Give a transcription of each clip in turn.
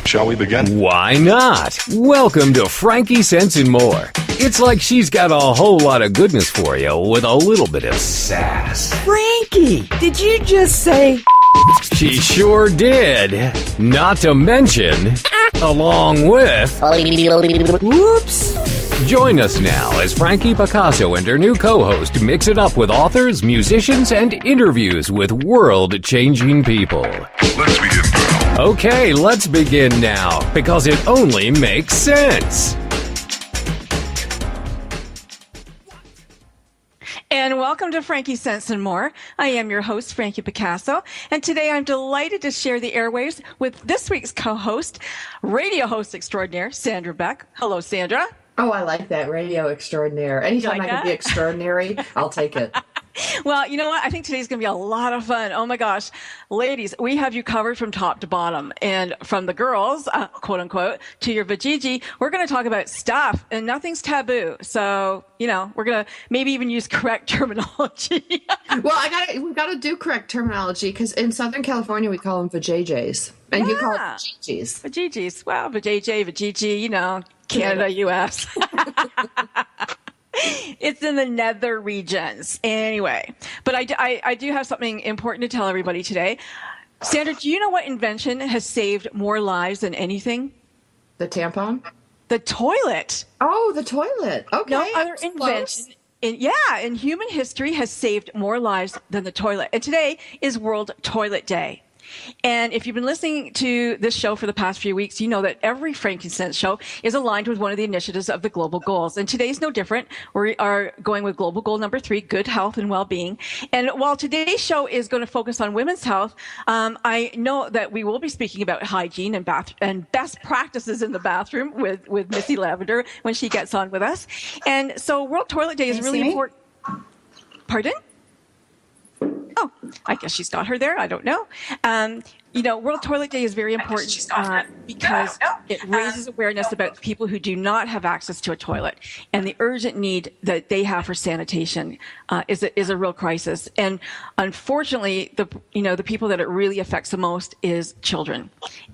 Shall we begin? Why not? Welcome to FrankieSense and More. It's like she's got a whole lot of goodness for you with a little bit of sass. Frankie, did you just say... She sure did. Not to mention, along with... Whoops. Join us now as Frankie Picasso and her new co-host mix it up with authors, musicians, and interviews with world-changing people. Let's begin now. Okay, let's begin now, because it only makes sense. And welcome to FrankieSense and More. I am your host, Frankie Picasso, and today I'm delighted to share the airwaves with this week's co-host, radio host extraordinaire, Sandra Beck. Hello, Sandra. Oh, I like that, radio extraordinaire. Anytime like I can be extraordinary, I'll take it. Well, you know what? I think today's going to be a lot of fun. Oh my gosh. Ladies, we have you covered from top to bottom. And from the girls, quote unquote, to your vajiji, we're going to talk about stuff and nothing's taboo. So, you know, we're going to maybe even use correct terminology. Well, we've got to do correct terminology because in Southern California, we call them vajayjays. And you call it vajijis. Vajijis. Well, vajayjay, vajiji, you know, Canada, U.S. It's in the nether regions. Anyway, but I do have something important to tell everybody today. Sandra, do you know what invention has saved more lives than anything? The tampon? The toilet. Oh, the toilet. Okay. No other invention in human history has saved more lives than the toilet. And today is World Toilet Day. And if you've been listening to this show for the past few weeks, you know that every FrankieSense show is aligned with one of the initiatives of the global goals. And today's no different. We are going with global goal number 3, good health and well-being. And while today's show is going to focus on women's health, I know that we will be speaking about hygiene and best practices in the bathroom with Missy Lavender when she gets on with us. And so World Toilet Day is really important. Pardon? Oh, I guess she's got her there. I don't know. You know, World Toilet Day is very important because it raises awareness about people who do not have access to a toilet, and the urgent need that they have for sanitation is a real crisis. And unfortunately, the people that it really affects the most is children,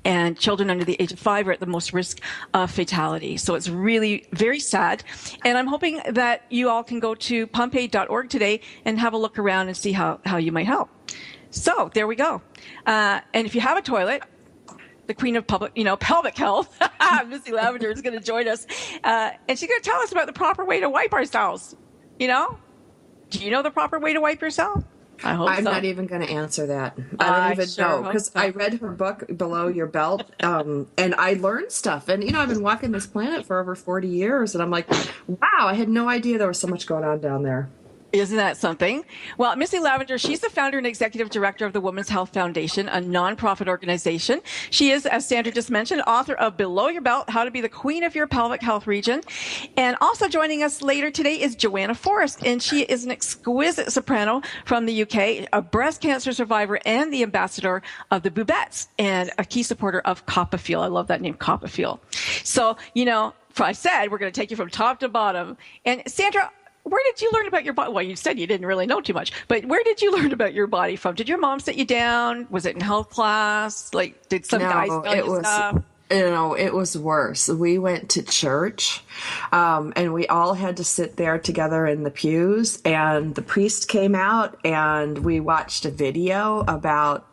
and children under the age of 5 are at the most risk of fatality. So it's really very sad. And I'm hoping that you all can go to pumpaid.org today and have a look around and see how you might help. So there we go. And if you have a toilet, the queen of pelvic health, Missy Lavender, is going to join us. And she's going to tell us about the proper way to wipe ourselves. You know? Do you know the proper way to wipe yourself? I hope I'm so. not even going to answer that. I don't even know because I read her book, Below Your Belt, and I learned stuff. And, you know, I've been walking this planet for over 40 years, and I'm like, wow, I had no idea there was so much going on down there. Isn't that something? Well, Missy Lavender, she's the founder and executive director of the Women's Health Foundation, a nonprofit organization. She is, as Sandra just mentioned, author of Below Your Belt, How to Be the Queen of Your Pelvic Health Region. And also joining us later today is Joanna Forrest, and she is an exquisite soprano from the UK, a breast cancer survivor and the ambassador of the Boobettes, and a key supporter of Coppafiel. I love that name, Coppafiel. So, you know, I said we're going to take you from top to bottom. And Sandra, where did you learn about your body? Well, you said you didn't really know too much, but where did you learn about your body from? Did your mom sit you down? Was it in health class? Like, did some guys tell you stuff? You know, it was worse. We went to church, and we all had to sit there together in the pews, and the priest came out, and we watched a video about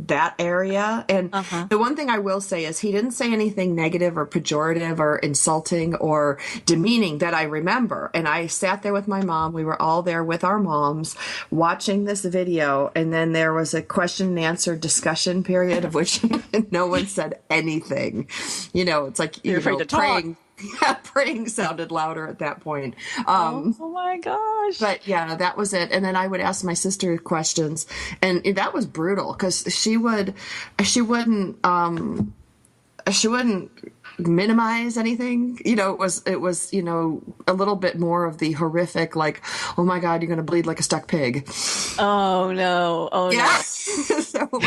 that area. And the one thing I will say is he didn't say anything negative or pejorative or insulting or demeaning that I remember. And I sat there with my mom. We were all there with our moms watching this video. And then there was a question and answer discussion period of which no one said anything. You know, it's like, you're afraid to praying. talk. Yeah, praying sounded louder at that point. Oh my gosh. But yeah, that was it. And then I would ask my sister questions, and that was brutal because she wouldn't minimize anything. You know, it was, you know, a little bit more of the horrific, like, oh my God, you're going to bleed like a stuck pig. Oh no. Oh yeah. no.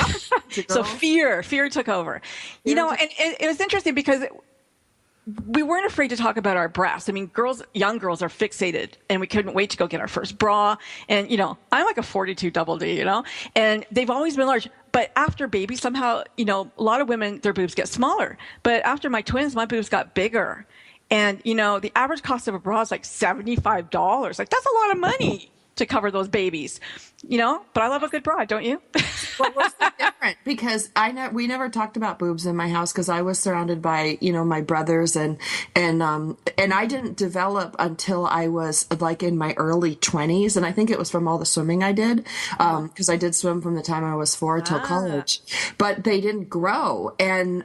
So fear took over. You know, and it was interesting because we weren't afraid to talk about our breasts. I mean, young girls are fixated, and we couldn't wait to go get our first bra. And, you know, I'm like a 42 double D, you know, and they've always been large. but after baby, somehow, a lot of women, their boobs get smaller. But after my twins, my boobs got bigger. And, the average cost of a bra is like $75. Like, that's a lot of money to cover those babies, but I love a good bra, don't you? Well, what's that different? Because we never talked about boobs in my house because I was surrounded by, my brothers and I didn't develop until I was like in my early 20s. And I think it was from all the swimming I did, because I did swim from the time I was 4 till college, but they didn't grow. And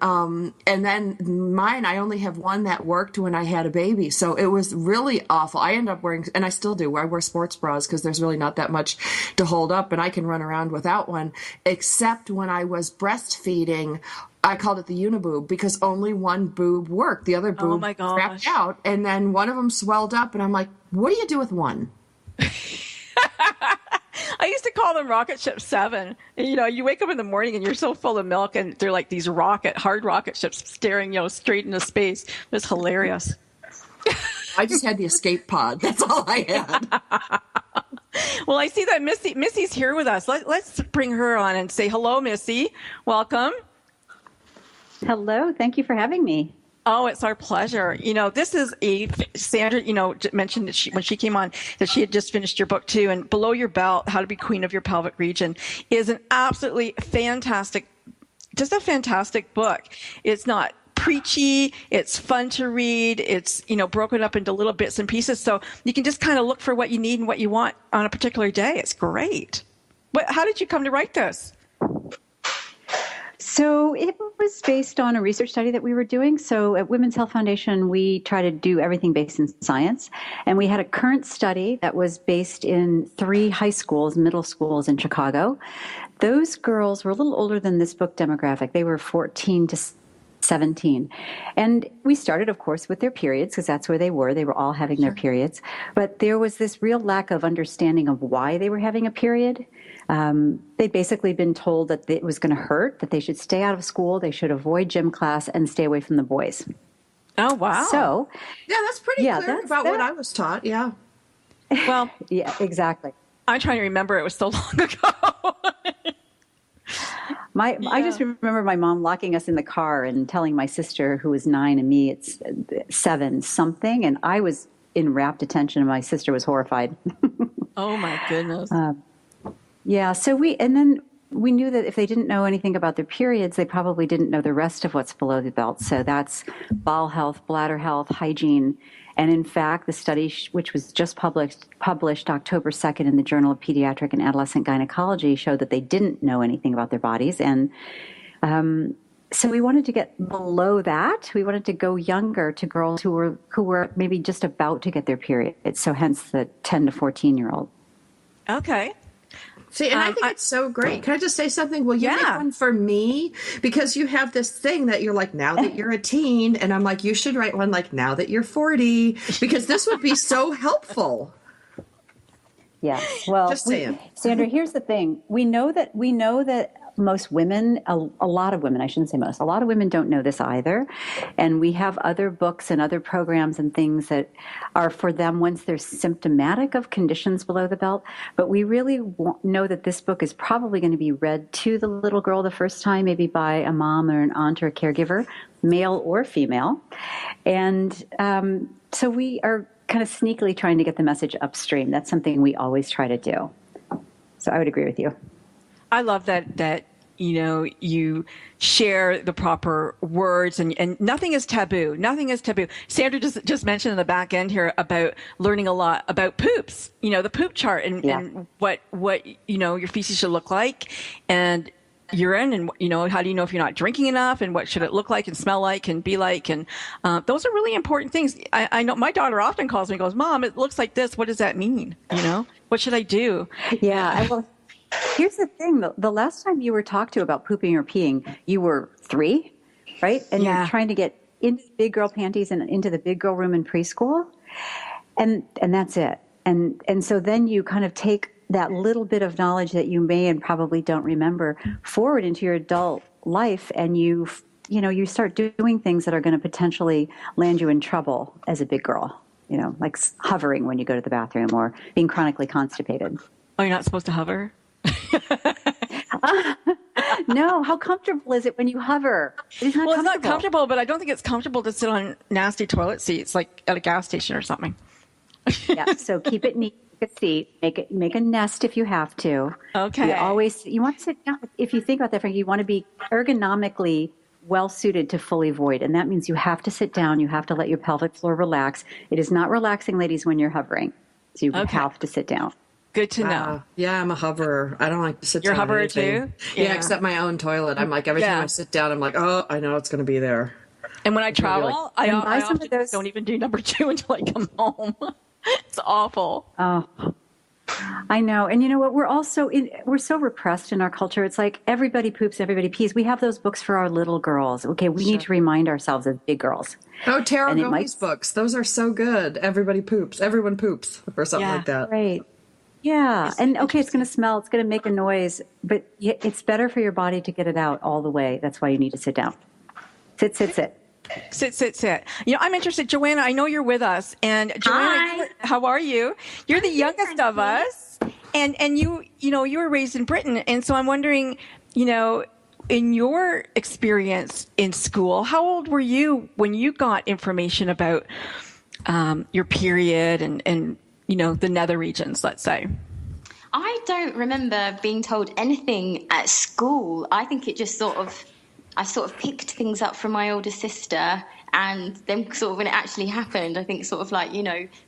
then mine, I only have one that worked when I had a baby. So it was really awful. I ended up wearing, and I still do, I wear sports bras because there's really not that much to hold up and I can run around without one, except when I was breastfeeding. I called it the uniboob because only one boob worked. The other boob crapped out, and then one of them swelled up, and I'm like, what do you do with one? I used to call them rocket ship 7. You wake up in the morning and you're so full of milk, and they're like these hard rocket ships staring, straight into space. It was hilarious. I just had the escape pod. That's all I had. Well, I see that Missy's here with us. Let's bring her on and say hello, Missy. Welcome. Hello. Thank you for having me. Oh, it's our pleasure. This is Sandra, mentioned that when she came on that she had just finished your book too. And Below Your Belt, How to Be Queen of Your Pelvic Region is an absolutely fantastic, just a fantastic book. It's not preachy, it's fun to read, it's broken up into little bits and pieces, so you can just kind of look for what you need and what you want on a particular day. It's great. How did you come to write this? So it was based on a research study that we were doing. So at Women's Health Foundation, we try to do everything based in science. And we had a current study that was based in 3 high schools, middle schools in Chicago. Those girls were a little older than this book demographic. They were 14 to 17. And we started, of course, with their periods because that's where they were. They were all having their periods. But there was this real lack of understanding of why they were having a period. They'd basically been told that it was going to hurt, that they should stay out of school, they should avoid gym class, and stay away from the boys. Oh, wow. So, yeah, that's pretty clear about what I was taught. Yeah. Well, yeah, exactly. I'm trying to remember. It was so long ago. I just remember my mom locking us in the car and telling my sister, who was 9 and me, it's 7 something. And I was in rapt attention and my sister was horrified. Oh my goodness. Yeah. So we knew that if they didn't know anything about their periods, they probably didn't know the rest of what's below the belt. So that's bowel health, bladder health, hygiene. And in fact, the study, which was just published October 2nd in the Journal of Pediatric and Adolescent Gynecology, showed that they didn't know anything about their bodies. And so we wanted to get below that. We wanted to go younger to girls who were maybe just about to get their period. So hence the 10 to 14-year-old. Okay. See, and I think it's so great. Can I just say something? Will you make one for me? Because you have this thing that you're like, now that you're a teen, and I'm like, you should write one like now that you're 40, because this would be so helpful. Yeah. Well, just saying. Sandra, here's the thing. We know that most women, a lot of women, I shouldn't say most, a lot of women don't know this either. And we have other books and other programs and things that are for them once they're symptomatic of conditions below the belt. But we really know that this book is probably going to be read to the little girl the first time, maybe by a mom or an aunt or a caregiver, male or female. And so we are kind of sneakily trying to get the message upstream. That's something we always try to do. So I would agree with you. I love that you share the proper words and nothing is taboo. Nothing is taboo. Sandra just mentioned in the back end here about learning a lot about poops, the poop chart and what your feces should look like and urine and, how do you know if you're not drinking enough and what should it look like and smell like and be like. And those are really important things. I know my daughter often calls me and goes, Mom, it looks like this. What does that mean? What should I do? Yeah. Here's the thing. The last time you were talked to about pooping or peeing, you were 3, right? And you're trying to get into big girl panties and into the big girl room in preschool. And that's it. And so then you kind of take that little bit of knowledge that you may and probably don't remember forward into your adult life. And you start doing things that are going to potentially land you in trouble as a big girl, like hovering when you go to the bathroom or being chronically constipated. Oh, you're not supposed to hover? No, how comfortable is it when you hover? It is not Well, it's not comfortable, but I don't think it's comfortable to sit on nasty toilet seats like at a gas station or something. Yeah, so keep it neat. Take a seat. Make a nest if you have to. Okay. You want to sit down. If you think about that, Frankie, you want to be ergonomically well suited to fully void, and that means you have to sit down. You have to let your pelvic floor relax. It is not relaxing, ladies, when you're hovering. So you have to sit down. Good to know. Yeah, I'm a hoverer. I don't like to sit You're down. You're a hoverer too? Yeah, except my own toilet. I'm like, every time I sit down, I'm like, oh, I know it's going to to be there. And when I travel, I often don't even do number 2 until I come home. It's awful. Oh, I know. And you know what? We're so repressed in our culture. It's like everybody poops, everybody pees. We have those books for our little girls. Okay, we need to remind ourselves as big girls. Oh, Tara Gomey's books. Those are so good. Everybody poops. Everyone poops or something like that. Right. Yeah. And okay, it's going to smell. It's going to make a noise. But it's better for your body to get it out all the way. That's why you need to sit down. Sit. Sit. You know, I'm interested, Joanna. I know you're with us, and Joanna, how are you? You're the youngest of us, and you were raised in Britain, and so I'm wondering, in your experience in school, how old were you when you got information about your period and the nether regions, let's say? I don't remember being told anything at school. I think it just I sort of picked things up from my older sister, and then sort of when it actually happened, I think sort of like,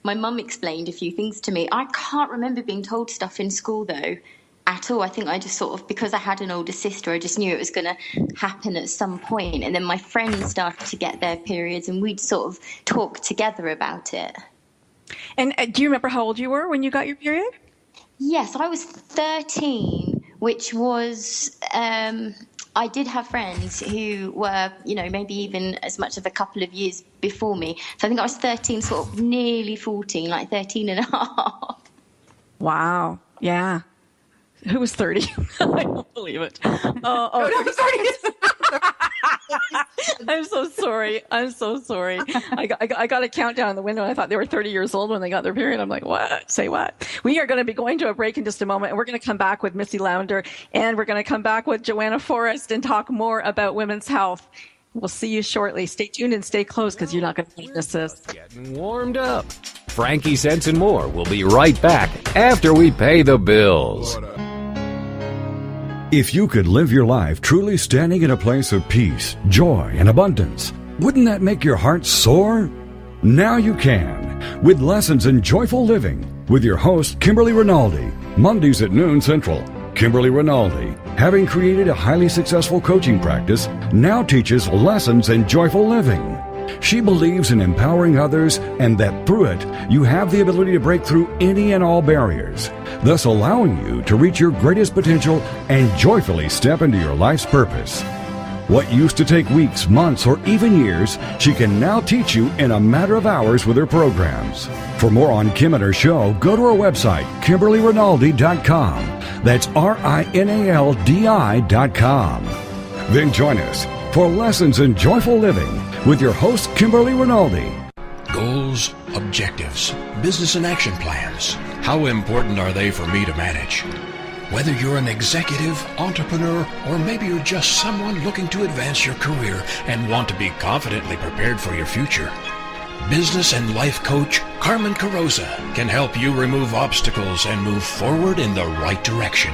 my mum explained a few things to me. I can't remember being told stuff in school though at all. I think I just sort of, because I had an older sister, I just knew it was going to happen at some point. And then my friends started to get their periods and we'd sort of talk together about it. And do you remember how old you were when you got your period? Yes, I was 13, which was... I did have friends who were, maybe even as much of a couple of years before me. So I think I was 13, sort of nearly 14, like 13 and a half. Wow. Yeah. Who was 30? I don't believe it. I'm so sorry. I got a countdown in the window. And I thought they were 30 years old when they got their period. I'm like, what? Say what? We are going to be going to a break in just a moment, and we're going to come back with Missy Lavender, and we're going to come back with Joanna Forrest and talk more about women's health. We'll see you shortly. Stay tuned and stay close, because you're not going to miss this. Getting warmed up. FrankieSense and more will be right back after we pay the bills. If you could live your life truly standing in a place of peace, joy, and abundance, wouldn't that make your heart soar? Now you can, with Lessons in Joyful Living, with your host, Kimberly Rinaldi, Mondays at noon Central. Kimberly Rinaldi, having created a highly successful coaching practice, now teaches Lessons in Joyful Living. She believes in empowering others, and that through it, you have the ability to break through any and all barriers, thus allowing you to reach your greatest potential and joyfully step into your life's purpose. What used to take weeks, months, or even years, she can now teach you in a matter of hours with her programs. For more on Kim and her show, go to her website, KimberlyRinaldi.com. That's RINALDI.com. Then join us for Lessons in Joyful Living with your host, Kimberly Rinaldi. Goals, objectives, business and action plans. How important are they for me to manage? Whether you're an executive, entrepreneur, or maybe you're just someone looking to advance your career and want to be confidently prepared for your future, business and life coach Carmen Carroza can help you remove obstacles and move forward in the right direction.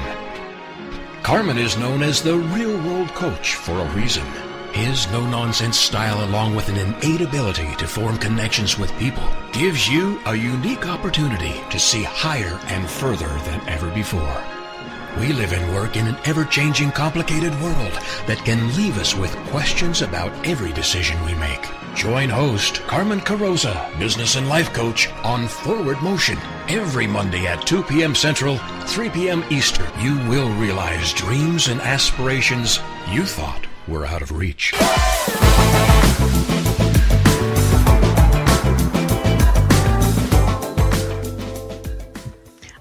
Carmen is known as the real-world coach for a reason. His no-nonsense style, along with an innate ability to form connections with people, gives you a unique opportunity to see higher and further than ever before. We live and work in an ever-changing, complicated world that can leave us with questions about every decision we make. Join host Carmen Carroza, business and life coach, on Forward Motion every Monday at 2 p.m. Central, 3 p.m. Eastern. You will realize dreams and aspirations you thought were out of reach.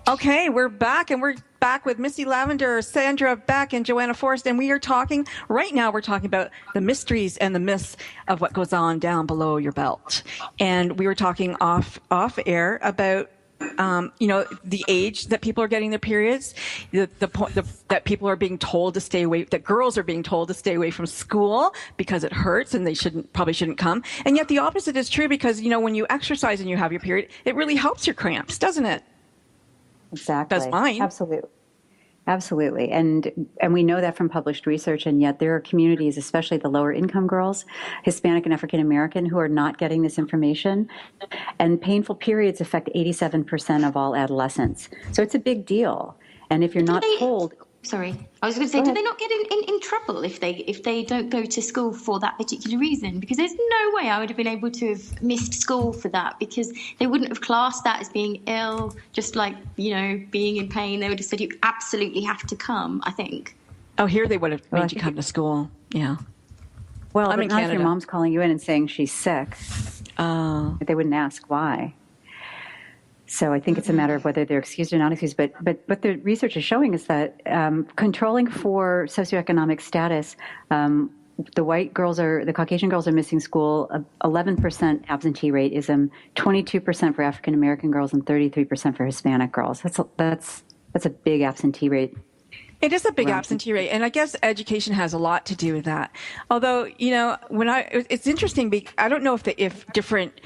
Okay, we're back, and we're back with Missy Lavender, Sandra, Beck, and Joanna Forrest, and we're talking about the mysteries and the myths of what goes on down below your belt. And we were talking off air about the age that people are getting their periods, that people are being told to stay away, that girls are being told to stay away from school because it hurts and they probably shouldn't come. And yet the opposite is true because, when you exercise and you have your period, it really helps your cramps, doesn't it? Exactly. Does mine. Absolutely. And we know that from published research, and yet there are communities, especially the lower income girls, Hispanic and African American, who are not getting this information. And painful periods affect 87% of all adolescents. So it's a big deal. And if you're not told... Sorry, I was going to say, do they not get in trouble if they don't go to school for that particular reason? Because there's no way I would have been able to have missed school for that, because they wouldn't have classed that as being ill, just like, being in pain. They would have said you absolutely have to come, I think. Oh, here they would have made you come to school. Yeah. Well, I'm but in not Canada. if your mom's calling you in and saying she's sick. They wouldn't ask why. So I think it's a matter of whether they're excused or not excused. But what the research is showing is that controlling for socioeconomic status, the Caucasian girls are missing school. 11% absentee rateism, 22% for African American girls, and 33% for Hispanic girls. That's a big absentee rate. It is a big absentee rate, and I guess education has a lot to do with that. Although, it's interesting. I don't know if different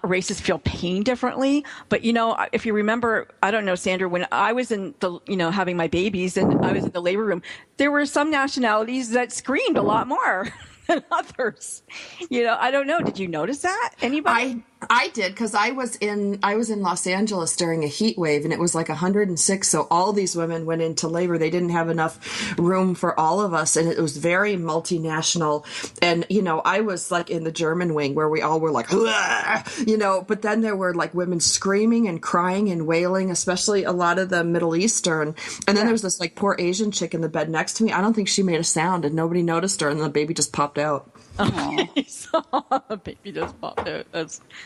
races feel pain differently, but if you remember, I don't know, Sandra, when I was in the, having my babies and I was in the labor room, there were some nationalities that screamed a lot more than others. I don't know. Did you notice that? Anybody? I did, because I was in Los Angeles during a heat wave, and it was like 106. So all these women went into labor. They didn't have enough room for all of us, and it was very multinational. And I was like in the German wing where we all were like, but then there were like women screaming and crying and wailing, especially a lot of the Middle Eastern. And then there's this like poor Asian chick in the bed next to me. I don't think she made a sound, and nobody noticed her, and the baby just popped out. The baby just popped out.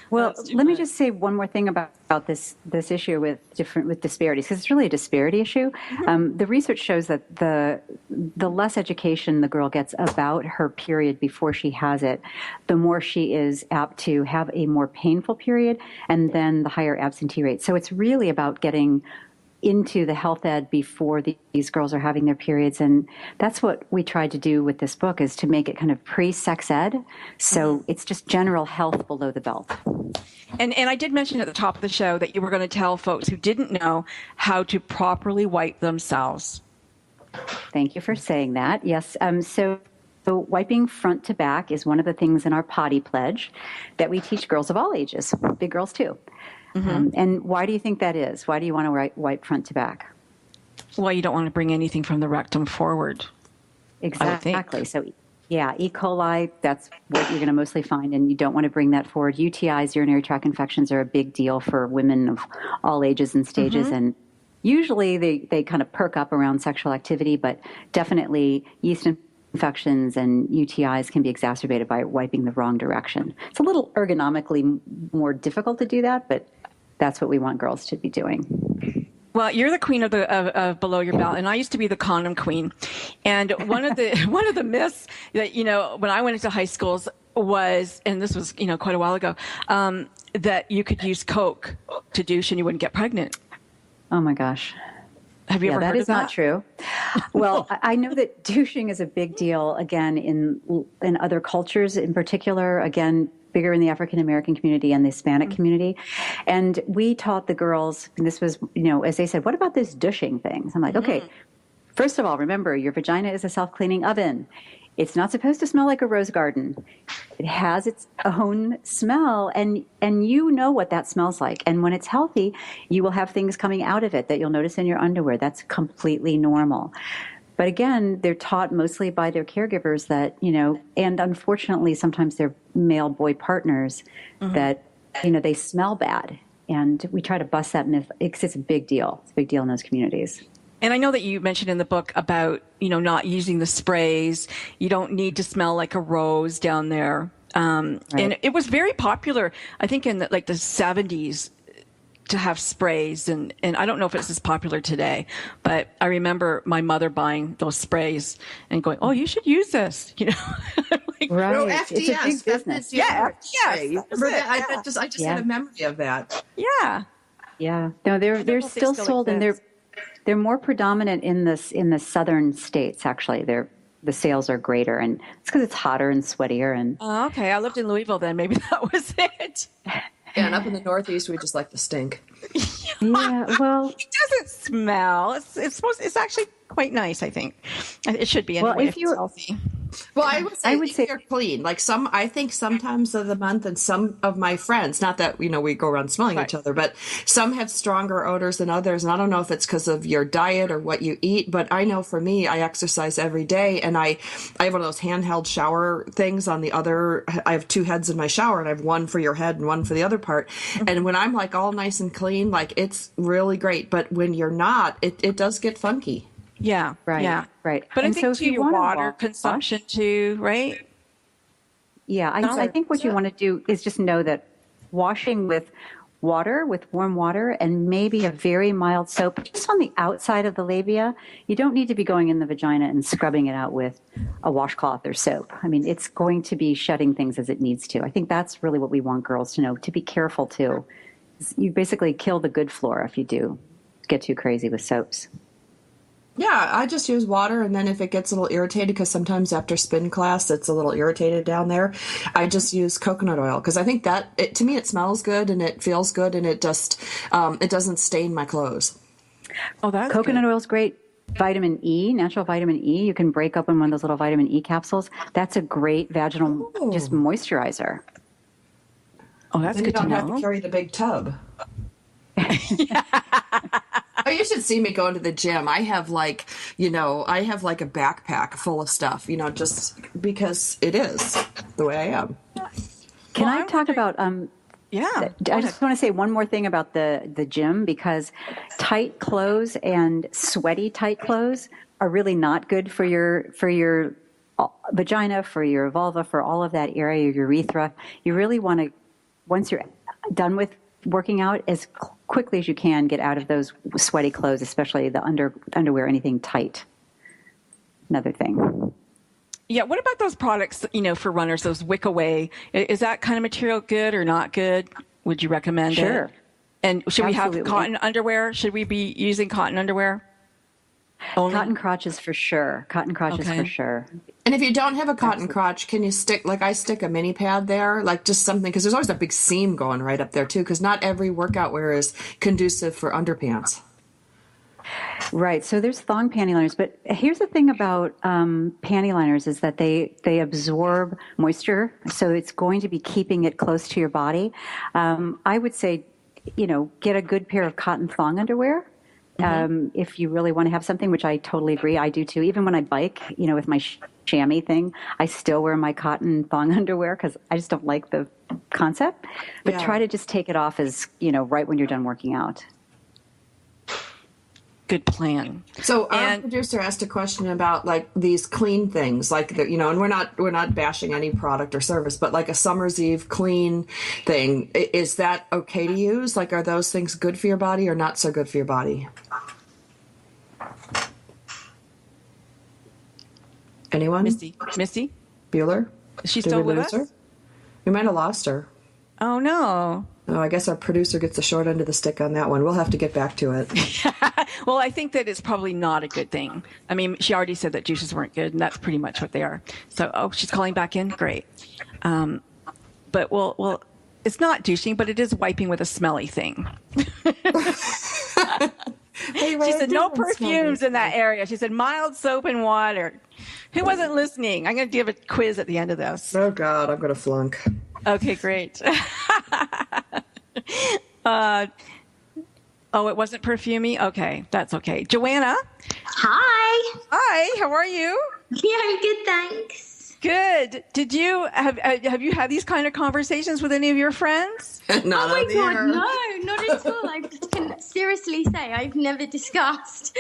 Let me just say one more thing about this issue with disparities, because it's really a disparity issue. The research shows that the less education the girl gets about her period before she has it, the more she is apt to have a more painful period, and then the higher absentee rate. So it's really about getting into the health ed before these girls are having their periods. And that's what we tried to do with this book, is to make it kind of pre-sex ed. So it's just general health below the belt. And I did mention at the top of the show that you were going to tell folks who didn't know how to properly wipe themselves. Thank you for saying that. Yes. So wiping front to back is one of the things in our potty pledge that we teach girls of all ages, big girls too. And why do you think that is? Why do you want to wipe front to back? Well, you don't want to bring anything from the rectum forward. Exactly. So, yeah, E. coli, that's what you're going to mostly find, and you don't want to bring that forward. UTIs, urinary tract infections, are a big deal for women of all ages and stages, and usually they kind of perk up around sexual activity, but definitely yeast infections and UTIs can be exacerbated by wiping the wrong direction. It's a little ergonomically more difficult to do that, but that's what we want girls to be doing. Well, you're the queen of below your belt, and I used to be the condom queen. And one of the myths that when I went into high schools was, and this was quite a while ago, that you could use Coke to douche and you wouldn't get pregnant. Oh my gosh. Have you ever heard of that? That is not true. Well, I know that douching is a big deal, again, in other cultures in particular, again, bigger in the African American community and the Hispanic community. And we taught the girls, and this was, as they said, what about this douching thing? So I'm like, okay, first of all, remember, your vagina is a self-cleaning oven. It's not supposed to smell like a rose garden. It has its own smell, and you know what that smells like. And when it's healthy, you will have things coming out of it that you'll notice in your underwear. That's completely normal. But again, they're taught mostly by their caregivers that, and unfortunately sometimes their male boy partners that, they smell bad. And we try to bust that myth. It's a big deal. It's a big deal in those communities. And I know that you mentioned in the book about, not using the sprays. You don't need to smell like a rose down there. Right. And it was very popular, I think, in the 70s to have sprays. And I don't know if it's as popular today, but I remember my mother buying those sprays and going, oh, you should use this, Right. No, FDS, it's a big business. Yeah. I just had a memory of that. Yeah. Yeah. No, they're still sold, and they're more predominant in the southern states. Actually, the sales are greater, and it's because it's hotter and sweatier. And okay, I lived in Louisville then. Maybe that was it. Yeah, and up in the Northeast, we just like the stink. Yeah, well, it doesn't smell. It's actually quite nice. I think it should be anyway. Well, if it's healthy. Well, I would say they're clean. Like I think sometimes of the month, and some of my friends, not that, we go around smelling each other, but some have stronger odors than others. And I don't know if it's because of your diet or what you eat, but I know for me, I exercise every day, and I have one of those handheld shower things on the other. I have 2 heads in my shower, and I have one for your head and one for the other part. And when I'm like all nice and clean, like it's really great. But when you're not, it does get funky. Yeah. Right. Yeah. Right. But and I think so too, your water consumption too, right? Yeah. I think what you want to do is just know that washing with warm water, and maybe a very mild soap just on the outside of the labia. You don't need to be going in the vagina and scrubbing it out with a washcloth or soap. I mean, it's going to be shedding things as it needs to. I think that's really what we want girls to know, to be careful too. You basically kill the good flora if you do get too crazy with soaps. Yeah, I just use water, and then if it gets a little irritated, because sometimes after spin class it's a little irritated down there, I just use coconut oil, because I think that to me it smells good and it feels good, and it just it doesn't stain my clothes. Oh, that's coconut oil is great. Vitamin E, natural vitamin E. You can break open one of those little vitamin E capsules. That's a great vaginal just moisturizer. Oh, that's then good to know. You don't have to carry the big tub. Oh, you should see me going to the gym. I have a backpack full of stuff, just because it is the way I am. Can I talk about, yeah. I just want to say one more thing about the gym, because tight clothes and sweaty tight clothes are really not good for your vagina, for your vulva, for all of that area, your urethra. You really want to, once you're done with working out, as quickly as you can, get out of those sweaty clothes, especially the underwear, anything tight. Another thing. Yeah. What about those products, for runners, those wick away? Is that kind of material good or not good? Would you recommend it? Sure. And should we have cotton underwear? Should we be using cotton underwear? Only? Cotton crotches for sure. Cotton crotches for sure. And if you don't have a cotton crotch, can you stick, I stick a mini pad there, just something, because there's always a big seam going right up there too, because not every workout wear is conducive for underpants. Right. So there's thong panty liners, but here's the thing about panty liners is that they absorb moisture, so it's going to be keeping it close to your body. I would say, get a good pair of cotton thong underwear. If you really want to have something, which I totally agree, I do too. Even when I bike, with my chamois thing, I still wear my cotton thong underwear because I just don't like the concept. But try to just take it off as, right when you're done working out. Good plan. So our producer asked a question about these clean things, and we're not bashing any product or service, but a summer's eve clean thing, is that okay to use? Are those things good for your body or not so good for your body? Anyone? Missy Bueller? Is she still with us? Her? We might have lost her. Oh no. Oh, I guess our producer gets the short end of the stick on that one. We'll have to get back to it. Well, I think that it's probably not a good thing. I mean, she already said that juices weren't good, and that's pretty much what they are. So, she's calling back in? Great. But, well, it's not douching, but it is wiping with a smelly thing. She said no perfumes in that area. She said mild soap and water. Who wasn't listening? I'm going to give a quiz at the end of this. Oh, God, I'm going to flunk. Okay, great. It wasn't perfumey? Okay, that's okay. Joanna? Hi. Hi, how are you? Yeah, I'm good, thanks. Good. Did you have you had these kind of conversations with any of your friends? Oh my God, no, not at all. I can seriously say I've never discussed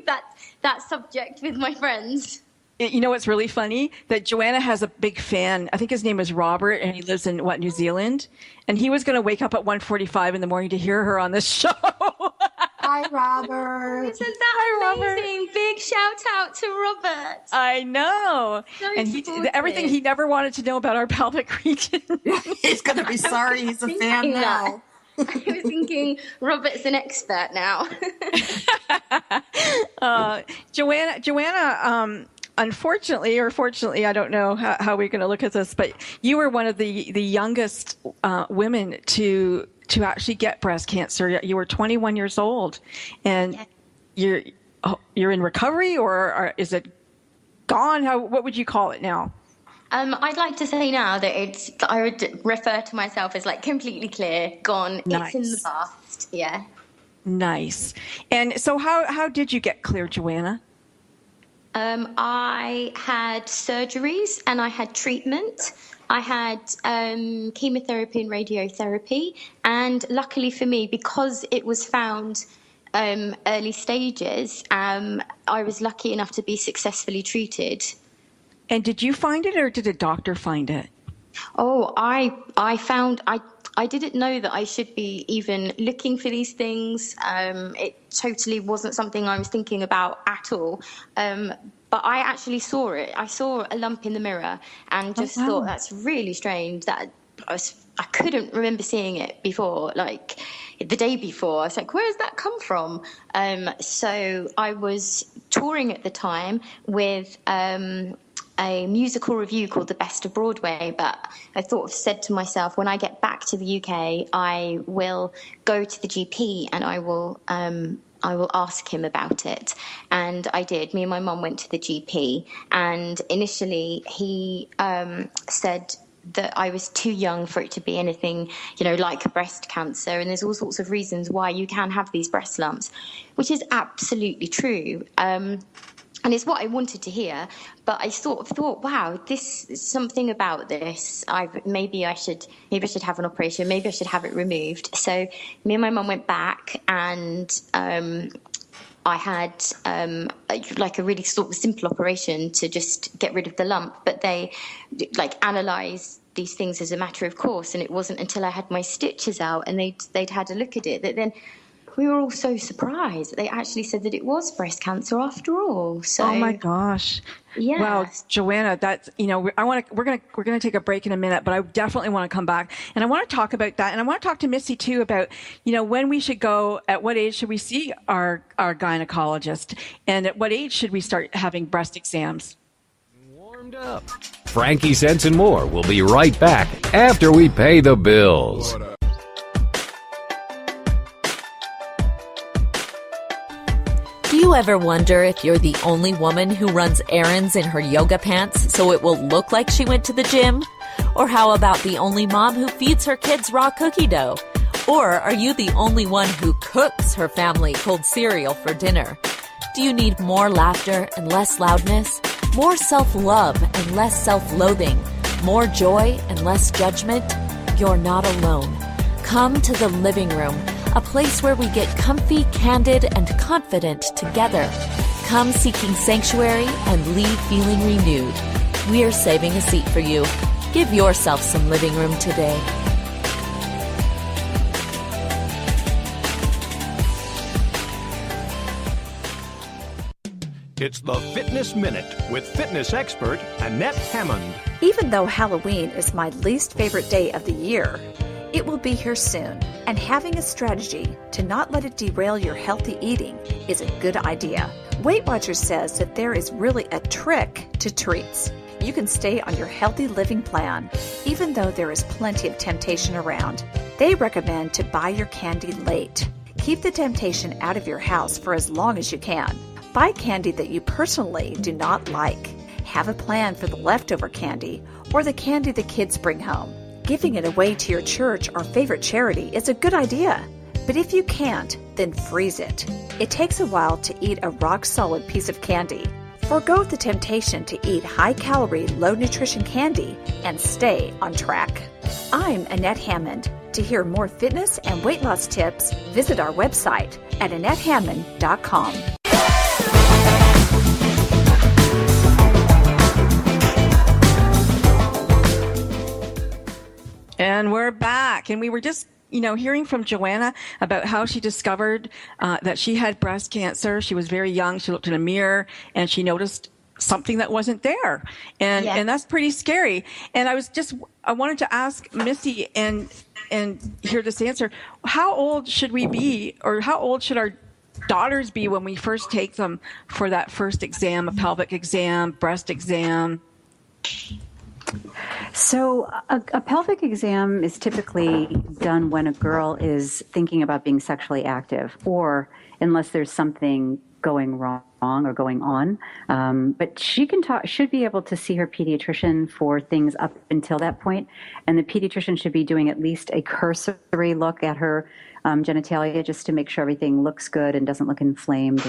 that subject with my friends. You know what's really funny? That Joanna has a big fan. I think his name is Robert, and he lives in, New Zealand? And he was going to wake up at 1:45 in the morning to hear her on this show. Hi, Robert. Isn't that amazing? Robert. Big shout out to Robert. I know. So and everything he never wanted to know about our pelvic region. He's going to be sorry he's a fan now. I was thinking Robert's an expert now. Joanna, unfortunately or fortunately, I don't know how we're going to look at this, but you were one of the youngest women to actually get breast cancer. You were 21 years old, and you're in recovery, or is it gone? What would you call it now? I'd like to say now that I would refer to myself as like completely clear, gone. Nice. It's in the past. Yeah. Nice. And so how did you get clear, Joanna? I had surgeries and I had treatment. I had chemotherapy and radiotherapy. And luckily for me, because it was found early stages, I was lucky enough to be successfully treated. And did you find it, or did a doctor find it? Oh, I didn't know that I should be even looking for these things. It totally wasn't something I was thinking about at all. But I actually saw it. I saw a lump in the mirror and just thought, that's really strange. That I couldn't remember seeing it before, like the day before. I was like, where does that come from? So I was touring at the time with a musical review called The Best of Broadway, but I said to myself, when I get back to the UK, I will go to the GP and I will ask him about it. And I did. Me and my mum went to the GP, and initially he said that I was too young for it to be anything, like breast cancer. And there's all sorts of reasons why you can have these breast lumps, which is absolutely true. And it's what I wanted to hear, but I sort of thought, wow, this is something about this. Maybe I should have an operation. Maybe I should have it removed. So me and my mum went back, and I had like a really sort of simple operation to just get rid of the lump. But they analysed these things as a matter of course, and it wasn't until I had my stitches out and they'd had a look at it that then we were all so surprised that they actually said that it was breast cancer after all. So, oh my gosh. Yeah. Well, Joanna, that's, we're going to take a break in a minute, but I definitely want to come back and I want to talk about that. And I want to talk to Missy too about, when we should go, at what age should we see our gynecologist, and at what age should we start having breast exams? Warmed up. FrankieSense and more will be right back after we pay the bills. Do you ever wonder if you're the only woman who runs errands in her yoga pants so it will look like she went to the gym? Or how about the only mom who feeds her kids raw cookie dough? Or are you the only one who cooks her family cold cereal for dinner? Do you need more laughter and less loudness? More self-love and less self-loathing? More joy and less judgment? You're not alone. Come to the living room, a place where we get comfy, candid, and confident together. Come seeking sanctuary and leave feeling renewed. We're saving a seat for you. Give yourself some living room today. It's the Fitness Minute with fitness expert Annette Hammond. Even though Halloween is my least favorite day of the year, it will be here soon, and having a strategy to not let it derail your healthy eating is a good idea. Weight Watchers says that there is really a trick to treats. You can stay on your healthy living plan, even though there is plenty of temptation around. They recommend to buy your candy late. Keep the temptation out of your house for as long as you can. Buy candy that you personally do not like. Have a plan for the leftover candy or the candy the kids bring home. Giving it away to your church or favorite charity is a good idea. But if you can't, then freeze it. It takes a while to eat a rock-solid piece of candy. Forgo the temptation to eat high-calorie, low-nutrition candy and stay on track. I'm Annette Hammond. To hear more fitness and weight loss tips, visit our website at AnnetteHammond.com. And we're back. And we were just, hearing from Joanna about how she discovered that she had breast cancer. She was very young. She looked in a mirror and she noticed something that wasn't there. And that's pretty scary. And I was just wanted to ask Missy and hear this answer. How old should we be, or how old should our daughters be when we first take them for that first exam, a pelvic exam, breast exam? So a pelvic exam is typically done when a girl is thinking about being sexually active, or unless there's something going wrong or going on. But she should be able to see her pediatrician for things up until that point. And the pediatrician should be doing at least a cursory look at her genitalia, just to make sure everything looks good and doesn't look inflamed.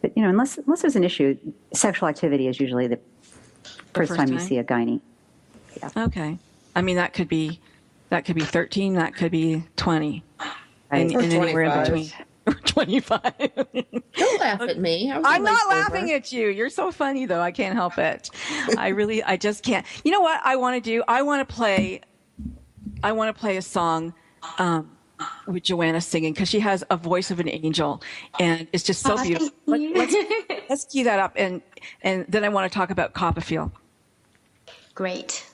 But unless there's an issue, sexual activity is usually the first time you see a gynae. Yeah. Okay. I mean, that could be 13, that could be 20. Right. And anywhere in between. Or 25. Don't laugh at me. I'm not laughing at you. You're so funny, though. I can't help it. I just can't. You know what I want to do? I want to play a song with Joanna singing, because she has a voice of an angel, and it's just so beautiful. Let's key that up, and then I want to talk about Copperfield. Great.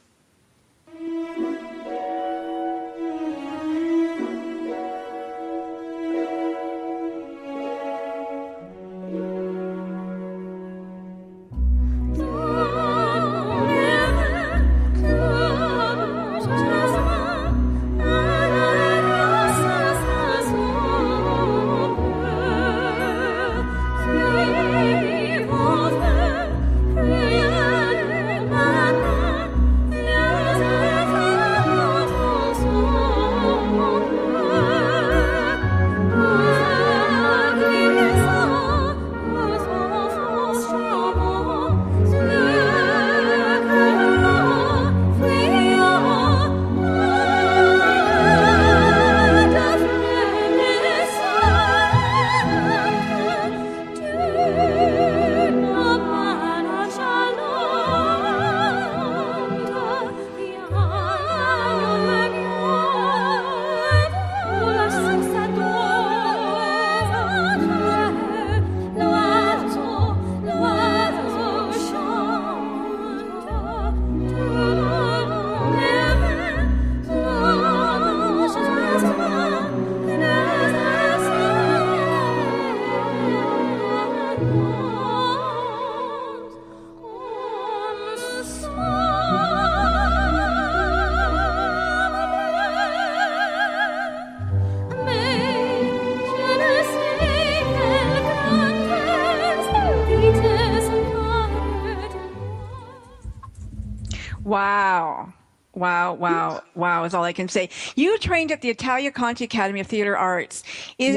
Wow is all I can say. You trained at the Italia Conti Academy of Theatre Arts. Is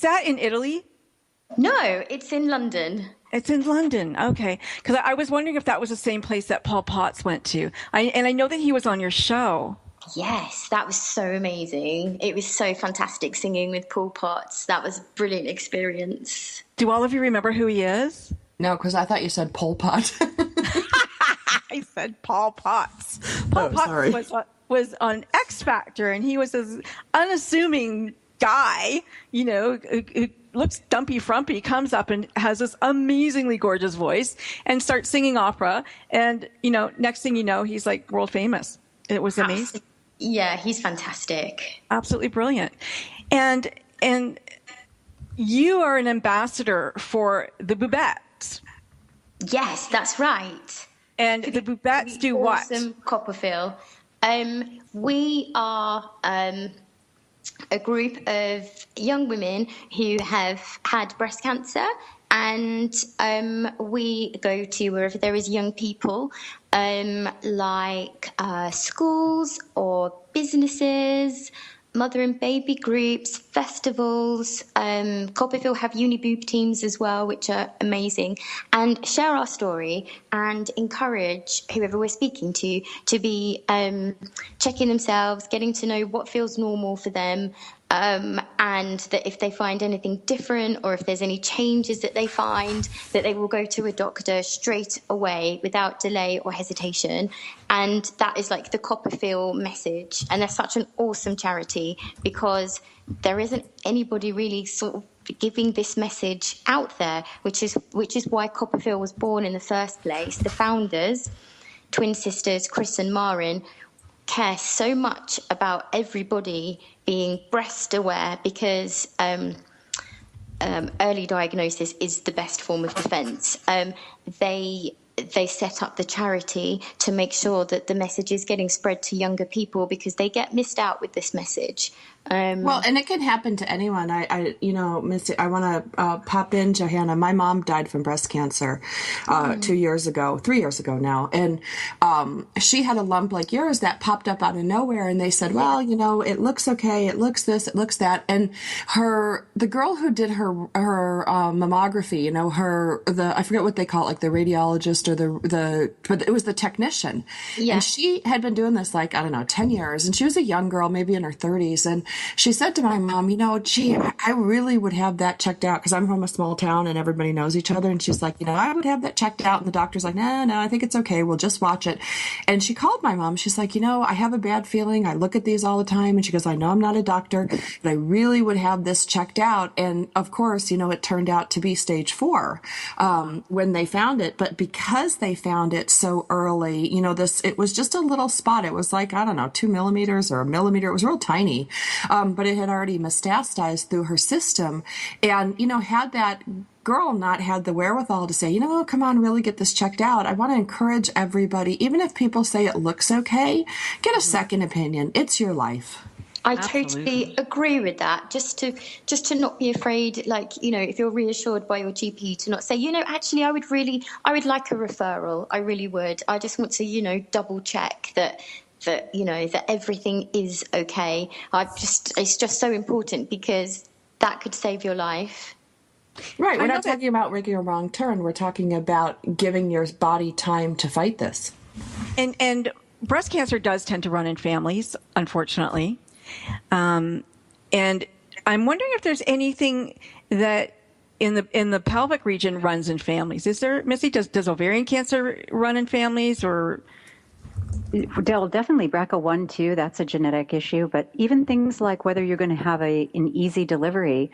that in Italy? No, it's in London. It's in London. Okay. Because I was wondering if that was the same place that Paul Potts went to. And I know that he was on your show. Yes, that was so amazing. It was so fantastic singing with Paul Potts. That was a brilliant experience. Do all of you remember who he is? No, because I thought you said Pol Pot. I said Paul Potts. Paul Potts was on X Factor, and he was this unassuming guy, who looks dumpy frumpy, comes up and has this amazingly gorgeous voice and starts singing opera. And, next thing you know, he's like world famous. It was amazing. Yeah, he's fantastic. Absolutely brilliant. And you are an ambassador for the Boobettes. Yes, that's right. And the Boobettes do what? Awesome Copperfield. We are a group of young women who have had breast cancer, and we go to wherever there is young people, like schools or businesses, mother and baby groups, festivals. Copperfield have uni-boob teams as well, which are amazing, and share our story and encourage whoever we're speaking to be checking themselves, getting to know what feels normal for them, and that if they find anything different or if there's any changes that they find, that they will go to a doctor straight away without delay or hesitation. And that is like the Copperfield message. And they're such an awesome charity because there isn't anybody really sort of giving this message out there, which is why Copperfield was born in the first place. The founders, twin sisters Chris and Marin, care so much about everybody being breast aware because early diagnosis is the best form of defense. They set up the charity to make sure that the message is getting spread to younger people because they get missed out with this message. Well, and it can happen to anyone. Missy, I want to pop in, Johanna. My mom died from breast cancer 3 years ago now. And she had a lump like yours that popped up out of nowhere. And they said, well, it looks okay. It looks this, it looks that. And the girl who did her mammography, I forget what they call it, like the radiologist but it was the technician. Yeah. And she had been doing this 10 years. And she was a young girl, maybe in her 30s. And she said to my mom, I really would have that checked out because I'm from a small town and everybody knows each other. And she's like, I would have that checked out. And the doctor's like, no, I think it's okay. We'll just watch it. And she called my mom. She's like, I have a bad feeling. I look at these all the time. And she goes, I know I'm not a doctor, but I really would have this checked out. And of course, it turned out to be stage 4 when they found it. But because they found it so early, it was just a little spot. It was 2 millimeters or a millimeter. It was real tiny. But it had already metastasized through her system. And, had that girl not had the wherewithal to say, come on, really get this checked out. I want to encourage everybody, even if people say it looks okay, get a second opinion. It's your life. I totally agree with that. Just to not be afraid, if you're reassured by your GP, to not say, actually, I would like a referral. I really would. I just want to, double check that everything is okay. It's just so important because that could save your life. Right. We're not talking about making a wrong turn. We're talking about giving your body time to fight this. And breast cancer does tend to run in families, unfortunately. And I'm wondering if there's anything that in the pelvic region runs in families. Is there, Missy, does ovarian cancer run in families or? Definitely BRCA1, 2, that's a genetic issue. But even things like whether you're going to have an easy delivery,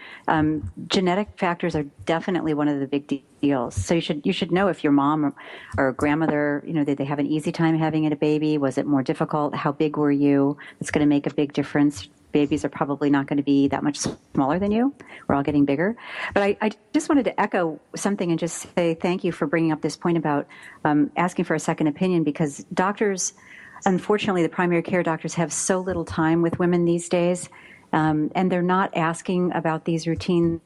genetic factors are definitely one of the big deals. So you should know if your mom or grandmother, did they have an easy time having a baby? Was it more difficult? How big were you? It's going to make a big difference. Babies are probably not going to be that much smaller than you. We're all getting bigger. But I just wanted to echo something and just say thank you for bringing up this point about asking for a second opinion, because doctors, unfortunately, the primary care doctors have so little time with women these days. And they're not asking about these routine,